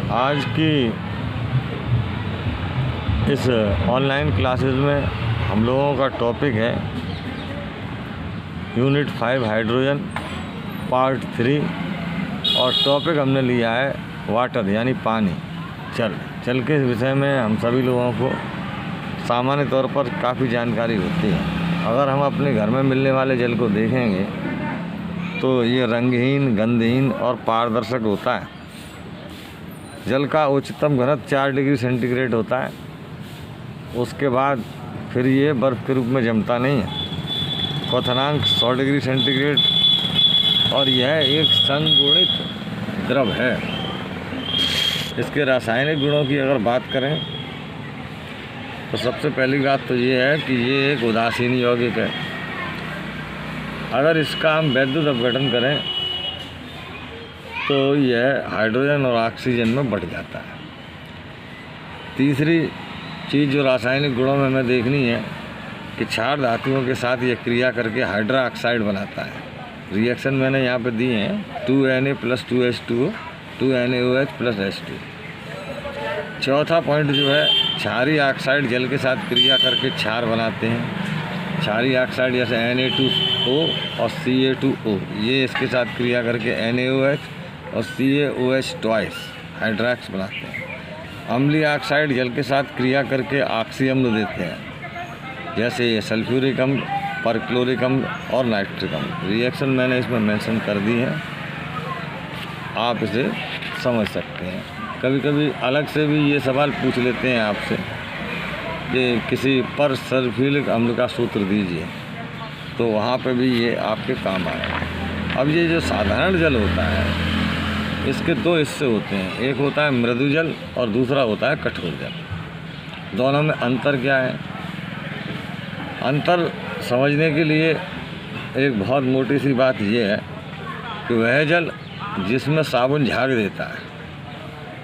आज की इस ऑनलाइन क्लासेस में हम लोगों का टॉपिक है यूनिट 5 हाइड्रोजन पार्ट 3 और टॉपिक हमने लिया है वाटर यानी पानी, जल के विषय में हम सभी लोगों को सामान्य तौर पर काफ़ी जानकारी होती है। अगर हम अपने घर में मिलने वाले जल को देखेंगे तो ये रंगहीन, गंधहीन और पारदर्शक होता है। जल का उच्चतम घनत्व 4 डिग्री सेंटीग्रेड होता है। उसके बाद फिर ये बर्फ़ के रूप में जमता नहीं है। क्वथनांक 100 डिग्री सेंटीग्रेड और यह एक संगुणित द्रव है। इसके रासायनिक गुणों की अगर बात करें तो सबसे पहली बात तो ये है कि ये एक उदासीन यौगिक है। अगर इसका हम वैद्युत अपघटन करें तो यह हाइड्रोजन और ऑक्सीजन में बढ़ जाता है। तीसरी चीज़ जो रासायनिक गुणों में हमें देखनी है कि क्षार धातुओं के साथ ये क्रिया करके हाइड्रा ऑक्साइड बनाता है। रिएक्शन मैंने यहाँ पे दिए हैं 2Na + 2H2O 2NaOH + H2। चौथा पॉइंट जो है क्षारीय ऑक्साइड जल के साथ क्रिया करके क्षार बनाते हैं। क्षारीय ऑक्साइड जैसे Na2O और Ca2O ये इसके साथ क्रिया करके NaOH और CaOH ट्वाइस हाइड्रॉक्स बनाते हैं। अम्लीय ऑक्साइड जल के साथ क्रिया करके ऑक्सी अम्ल देते हैं, जैसे ये सल्फ्यूरिक अम्ल, परक्लोरिक अम्ल और नाइट्रिक अम्ल। रिएक्शन मैंने इसमें मेंशन कर दी है, आप इसे समझ सकते हैं। कभी कभी अलग से भी ये सवाल पूछ लेते हैं आपसे कि किसी पर सल्फ्यूरिक अम्ल का सूत्र दीजिए, तो वहाँ पे भी ये आपके काम आएगा। अब ये जो साधारण जल होता है इसके दो हिस्से होते हैं, एक होता है मृदु जल और दूसरा होता है कठोर जल। दोनों में अंतर क्या है? अंतर समझने के लिए एक बहुत मोटी सी बात यह है कि वह जल जिसमें साबुन झाग देता है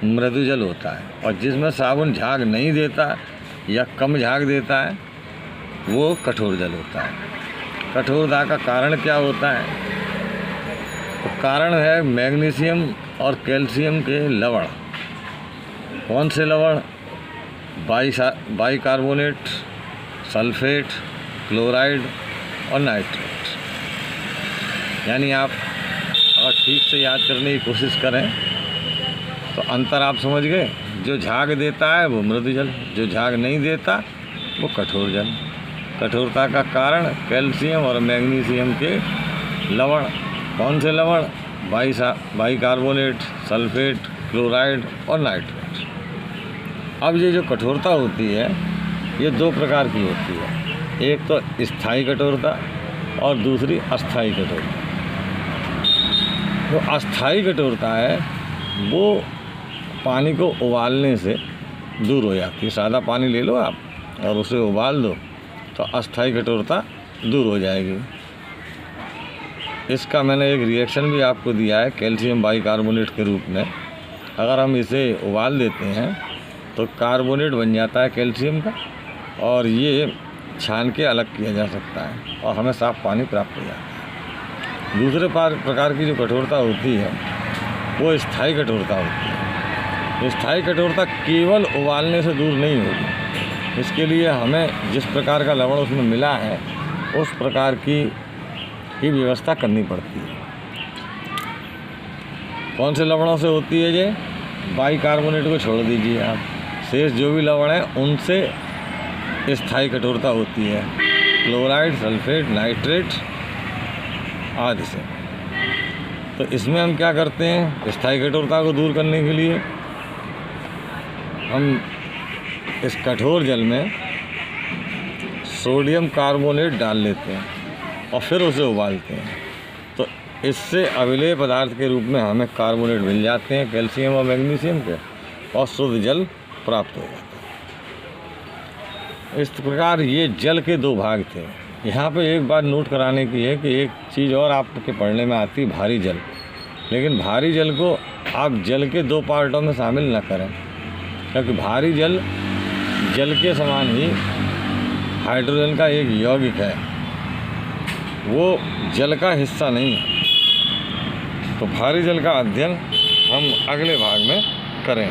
मृदु जल होता है, और जिसमें साबुन झाग नहीं देता या कम झाग देता है वो कठोर जल होता है। कठोरता का कारण क्या होता है? तो कारण है मैग्नीशियम और कैल्शियम के लवण। कौन से लवण? बाइकार्बोनेट, सल्फेट, क्लोराइड और नाइट्रेट। यानी आप अगर ठीक से याद करने की कोशिश करें तो अंतर आप समझ गए। जो झाग देता है वो मृदु जल, जो झाग नहीं देता वो कठोर जल। कठोरता का कारण कैल्शियम और मैग्नीशियम के लवण। कौन से लवण? बाइकार्बोनेट, सल्फेट, क्लोराइड और नाइट्रेट। अब ये जो कठोरता होती है ये दो प्रकार की होती है, एक तो स्थायी कठोरता और दूसरी अस्थायी कठोरता। जो अस्थायी कठोरता है वो पानी को उबालने से दूर हो जाती है। सादा पानी ले लो आप और उसे उबाल दो तो अस्थायी कठोरता दूर हो जाएगी। इसका मैंने एक रिएक्शन भी आपको दिया है कैल्शियम बाइकार्बोनेट के रूप में। अगर हम इसे उबाल देते हैं तो कार्बोनेट बन जाता है कैल्शियम का, और ये छान के अलग किया जा सकता है और हमें साफ़ पानी प्राप्त हो जाता है। दूसरे प्रकार की जो कठोरता होती है वो स्थायी कठोरता होती है। स्थायी कठोरता केवल उबालने से दूर नहीं होगी, इसके लिए हमें जिस प्रकार का लवण उसमें मिला है उस प्रकार की ही व्यवस्था करनी पड़ती है। कौन से लवणों से होती है ये? बाइकार्बोनेट को छोड़ दीजिए आप, शेष जो भी लवण हैं उनसे स्थायी कठोरता होती है, क्लोराइड, सल्फेट, नाइट्रेट आदि से। तो इसमें हम क्या करते हैं? स्थायी कठोरता को दूर करने के लिए हम इस कठोर जल में सोडियम कार्बोनेट डाल लेते हैं और फिर उसे उबालते हैं, तो इससे अविलेय पदार्थ के रूप में हमें कार्बोनेट मिल जाते हैं कैल्शियम और मैग्नीशियम के, और शुद्ध जल प्राप्त हो जाता है। इस प्रकार ये जल के दो भाग थे। यहाँ पे एक बात नोट कराने की है कि एक चीज़ और आपके पढ़ने में आती है, भारी जल। लेकिन भारी जल को आप जल के दो पार्टों में शामिल न करें, क्योंकि भारी जल जल के समान ही हाइड्रोजन का एक यौगिक है, वो जल का हिस्सा नहीं है। तो भारी जल का अध्ययन हम अगले भाग में करें।